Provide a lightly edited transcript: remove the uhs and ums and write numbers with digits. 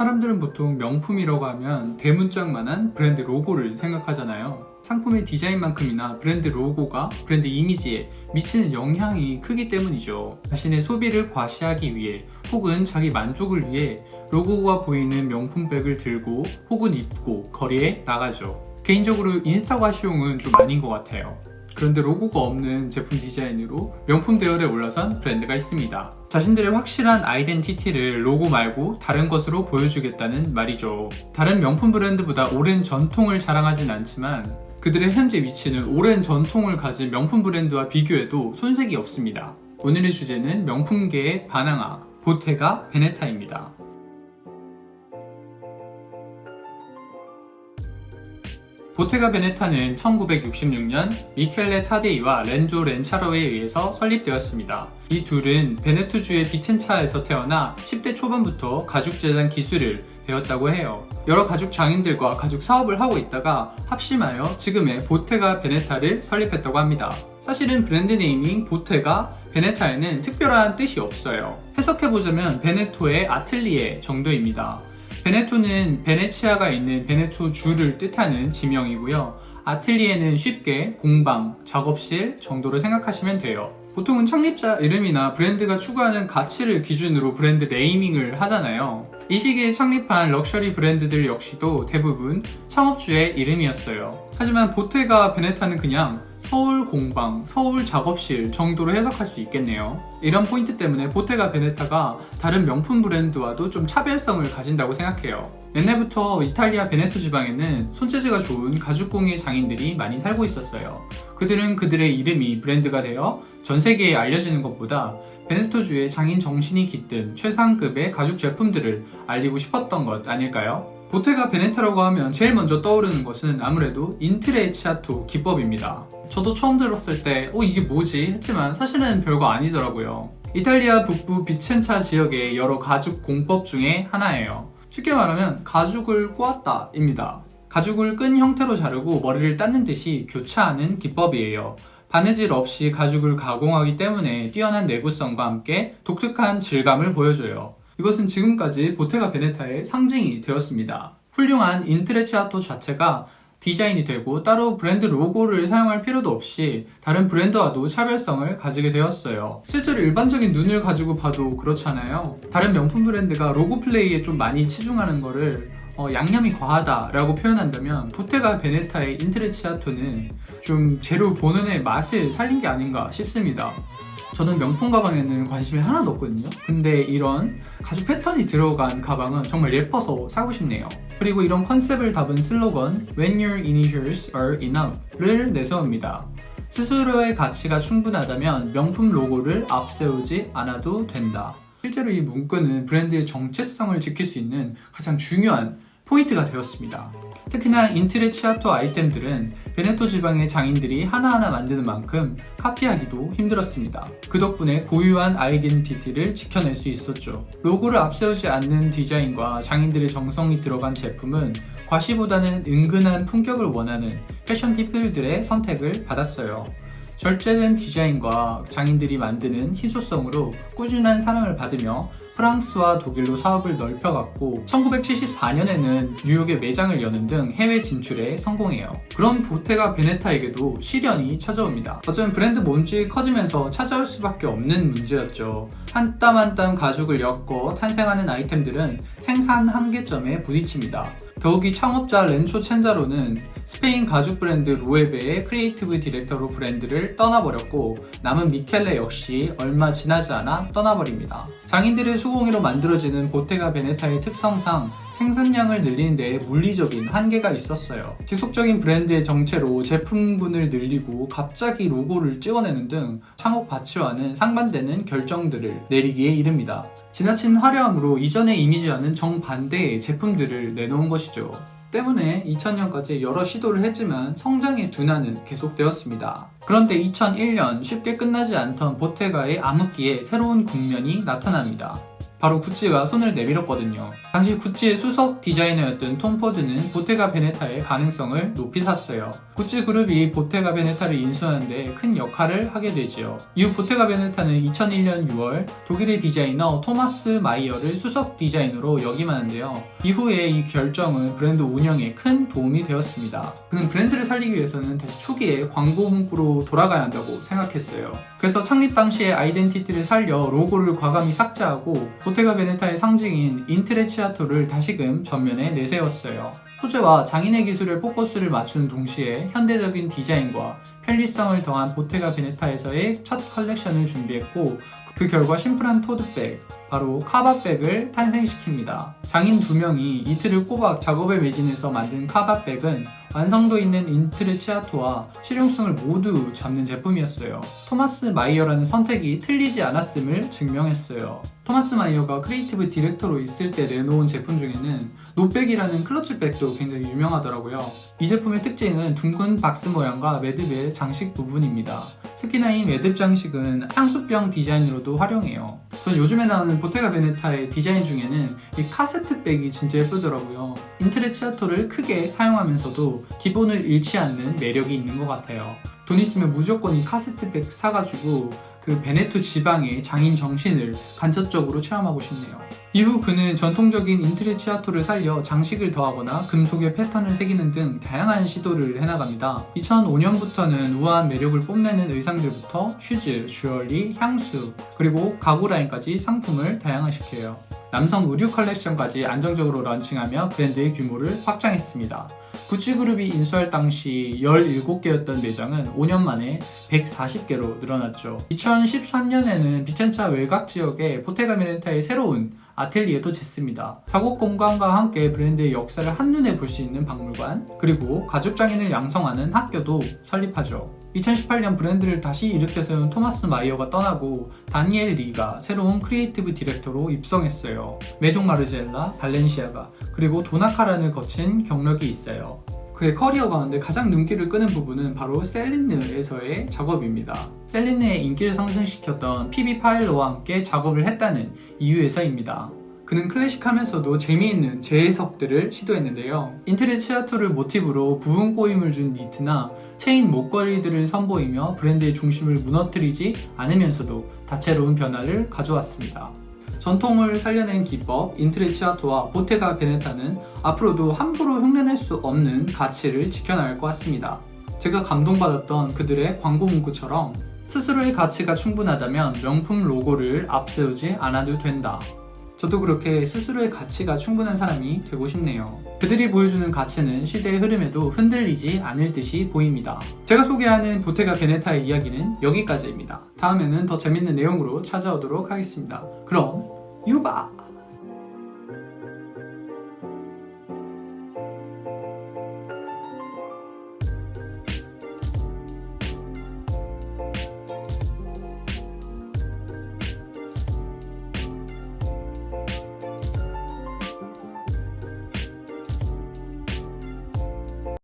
사람들은 보통 명품이라고 하면 대문짝만한 브랜드 로고를 생각하잖아요. 상품의 디자인만큼이나 브랜드 로고가 브랜드 이미지에 미치는 영향이 크기 때문이죠. 자신의 소비를 과시하기 위해 혹은 자기 만족을 위해 로고가 보이는 명품백을 들고 혹은 입고 거리에 나가죠. 개인적으로 인스타과시용은 좀 아닌 것 같아요. 그런데 로고가 없는 제품 디자인으로 명품 대열에 올라선 브랜드가 있습니다. 자신들의 확실한 아이덴티티를 로고 말고 다른 것으로 보여주겠다는 말이죠. 다른 명품 브랜드보다 오랜 전통을 자랑하진 않지만 그들의 현재 위치는 오랜 전통을 가진 명품 브랜드와 비교해도 손색이 없습니다. 오늘의 주제는 명품계의 반항아, 보테가 베네타입니다. 보테가 베네타는 1966년 미켈레 타데이와 렌조 렌차로에 의해서 설립되었습니다. 이 둘은 베네투주의 비첸차에서 태어나 10대 초반부터 가죽 제작 기술을 배웠다고 해요. 여러 가죽 장인들과 가죽 사업을 하고 있다가 합심하여 지금의 보테가 베네타를 설립했다고 합니다. 사실은 브랜드 네이밍 보테가 베네타에는 특별한 뜻이 없어요. 해석해보자면 베네토의 아틀리에 정도입니다. 베네토는 베네치아가 있는 베네토 주를 뜻하는 지명이고요. 아틀리에는 쉽게 공방, 작업실 정도로 생각하시면 돼요. 보통은 창립자 이름이나 브랜드가 추구하는 가치를 기준으로 브랜드 네이밍을 하잖아요. 이 시기에 창립한 럭셔리 브랜드들 역시도 대부분 창업주의 이름이었어요. 하지만 보테가 베네타는 그냥 서울 공방, 서울 작업실 정도로 해석할 수 있겠네요. 이런 포인트 때문에 보테가 베네타가 다른 명품 브랜드와도 좀 차별성을 가진다고 생각해요. 옛날부터 이탈리아 베네토 지방에는 손재주가 좋은 가죽공예 장인들이 많이 살고 있었어요. 그들은 그들의 이름이 브랜드가 되어 전 세계에 알려지는 것보다 베네토주의 장인 정신이 깃든 최상급의 가죽 제품들을 알리고 싶었던 것 아닐까요? 보테가 베네타라고 하면 제일 먼저 떠오르는 것은 아무래도 인트레치아토 기법입니다. 저도 처음 들었을 때 이게 뭐지? 했지만 사실은 별거 아니더라고요. 이탈리아 북부 비첸차 지역의 여러 가죽 공법 중에 하나예요. 쉽게 말하면 가죽을 꼬았다 입니다. 가죽을 끈 형태로 자르고 머리를 닦는 듯이 교차하는 기법이에요. 바느질 없이 가죽을 가공하기 때문에 뛰어난 내구성과 함께 독특한 질감을 보여줘요. 이것은 지금까지 보테가 베네타의 상징이 되었습니다. 훌륭한 인트레치아토 자체가 디자인이 되고 따로 브랜드 로고를 사용할 필요도 없이 다른 브랜드와도 차별성을 가지게 되었어요. 실제로 일반적인 눈을 가지고 봐도 그렇잖아요. 다른 명품 브랜드가 로고 플레이에 좀 많이 치중하는 거를 양념이 과하다라고 표현한다면 보테가 베네타의 인트레치아토는 좀 재료 본연의 맛을 살린 게 아닌가 싶습니다. 저는 명품 가방에는 관심이 하나도 없거든요. 근데 이런 가죽 패턴이 들어간 가방은 정말 예뻐서 사고 싶네요. 그리고 이런 컨셉을 담은 슬로건 When your initials are enough를 내세웁니다. 스스로의 가치가 충분하다면 명품 로고를 앞세우지 않아도 된다. 실제로 이 문구는 브랜드의 정체성을 지킬 수 있는 가장 중요한 포인트가 되었습니다. 특히나 인트레치아토 아이템들은 베네토 지방의 장인들이 하나하나 만드는 만큼 카피하기도 힘들었습니다. 그 덕분에 고유한 아이덴티티를 지켜낼 수 있었죠. 로고를 앞세우지 않는 디자인과 장인들의 정성이 들어간 제품은 과시보다는 은근한 품격을 원하는 패션 피플들의 선택을 받았어요. 절제된 디자인과 장인들이 만드는 희소성으로 꾸준한 사랑을 받으며 프랑스와 독일로 사업을 넓혀갔고 1974년에는 뉴욕에 매장을 여는 등 해외 진출에 성공해요. 그런 보테가 베네타에게도 시련이 찾아옵니다. 어쩌면 브랜드 몸집이 커지면서 찾아올 수밖에 없는 문제였죠. 한 땀 한 땀 가죽을 엮어 탄생하는 아이템들은 생산 한계점에 부딪힙니다. 더욱이 창업자 렌초 첸자로는 스페인 가죽 브랜드 로에베의 크리에이티브 디렉터로 브랜드를 떠나버렸고 남은 미켈레 역시 얼마 지나지 않아 떠나버립니다. 장인들의 수공예로 만들어지는 보테가 베네타의 특성상 생산량을 늘리는 데에 물리적인 한계가 있었어요. 지속적인 브랜드의 정체로 제품군을 늘리고 갑자기 로고를 찍어내는 등 창업 가치와는 상반되는 결정들을 내리기에 이릅니다. 지나친 화려함으로 이전의 이미지와는 정반대의 제품들을 내놓은 것이죠. 때문에 2000년까지 여러 시도를 했지만 성장의 둔화는 계속되었습니다. 그런데 2001년 쉽게 끝나지 않던 보테가의 암흑기에 새로운 국면이 나타납니다. 바로 구찌가 손을 내밀었거든요. 당시 구찌의 수석 디자이너였던 톰 포드는 보테가 베네타의 가능성을 높이 샀어요. 구찌 그룹이 보테가 베네타를 인수하는데 큰 역할을 하게 되죠. 이후 보테가 베네타는 2001년 6월 독일의 디자이너 토마스 마이어를 수석 디자이너로 역임하는데요. 이후에 이 결정은 브랜드 운영에 큰 도움이 되었습니다. 그는 브랜드를 살리기 위해서는 다시 초기에 광고 문구로 돌아가야 한다고 생각했어요. 그래서 창립 당시의 아이덴티티를 살려 로고를 과감히 삭제하고 보테가 베네타의 상징인 인트레치아토를 다시금 전면에 내세웠어요. 소재와 장인의 기술에 포커스를 맞추는 동시에 현대적인 디자인과 편리성을 더한 보테가 베네타에서의 첫 컬렉션을 준비했고, 그 결과 심플한 토드백, 바로 카바백을 탄생시킵니다. 장인 2명이 이틀을 꼬박 작업에 매진해서 만든 카바백은 완성도 있는 인트레치아토와 실용성을 모두 잡는 제품이었어요. 토마스 마이어라는 선택이 틀리지 않았음을 증명했어요. 토마스 마이어가 크리에이티브 디렉터로 있을 때 내놓은 제품 중에는 노백이라는 클러치백도 굉장히 유명하더라고요. 이 제품의 특징은 둥근 박스 모양과 매듭의 장식 부분입니다. 특히나 이 매듭 장식은 향수병 디자인으로도 활용해요. 전 요즘에 나오는 보테가 베네타의 디자인 중에는 이 카세트백이 진짜 예쁘더라고요. 인트레치아토를 크게 사용하면서도 기본을 잃지 않는 매력이 있는 것 같아요. 돈 있으면 무조건 이 카세트백 사가지고 그 베네토 지방의 장인 정신을 간접적으로 체험하고 싶네요. 이후 그는 전통적인 인트레치아토를 살려 장식을 더하거나 금속의 패턴을 새기는 등 다양한 시도를 해나갑니다. 2005년부터는 우아한 매력을 뽐내는 의상들부터 슈즈, 주얼리, 향수, 그리고 가구 라인까지 상품을 다양화시켜요. 남성 의류 컬렉션까지 안정적으로 런칭하며 브랜드의 규모를 확장했습니다. 구찌 그룹이 인수할 당시 17개였던 매장은 5년 만에 140개로 늘어났죠. 2013년에는 비첸차 외곽 지역에 보테가 베네타의 새로운 아텔리에도 짓습니다. 작업 공간과 함께 브랜드의 역사를 한눈에 볼 수 있는 박물관, 그리고 가죽 장인을 양성하는 학교도 설립하죠. 2018년 브랜드를 다시 일으켜 세운 토마스 마이어가 떠나고 다니엘 리가 새로운 크리에이티브 디렉터로 입성했어요. 메종 마르젤라, 발렌시아가, 그리고 도나카란을 거친 경력이 있어요. 그의 커리어 가운데 가장 눈길을 끄는 부분은 바로 셀린느에서의 작업입니다. 셀린느의 인기를 상승시켰던 피비 파일로와 함께 작업을 했다는 이유에서입니다. 그는 클래식하면서도 재미있는 재해석들을 시도했는데요. 인트레치아토를 모티브로 부분 꼬임을 준 니트나 체인 목걸이들을 선보이며 브랜드의 중심을 무너뜨리지 않으면서도 다채로운 변화를 가져왔습니다. 전통을 살려낸 기법, 인트레치아토와 보테가 베네타는 앞으로도 함부로 흉내낼 수 없는 가치를 지켜나갈 것 같습니다. 제가 감동받았던 그들의 광고 문구처럼 스스로의 가치가 충분하다면 명품 로고를 앞세우지 않아도 된다. 저도 그렇게 스스로의 가치가 충분한 사람이 되고 싶네요. 그들이 보여주는 가치는 시대의 흐름에도 흔들리지 않을 듯이 보입니다. 제가 소개하는 보테가 베네타의 이야기는 여기까지입니다. 다음에는 더 재밌는 내용으로 찾아오도록 하겠습니다. 그럼 유바!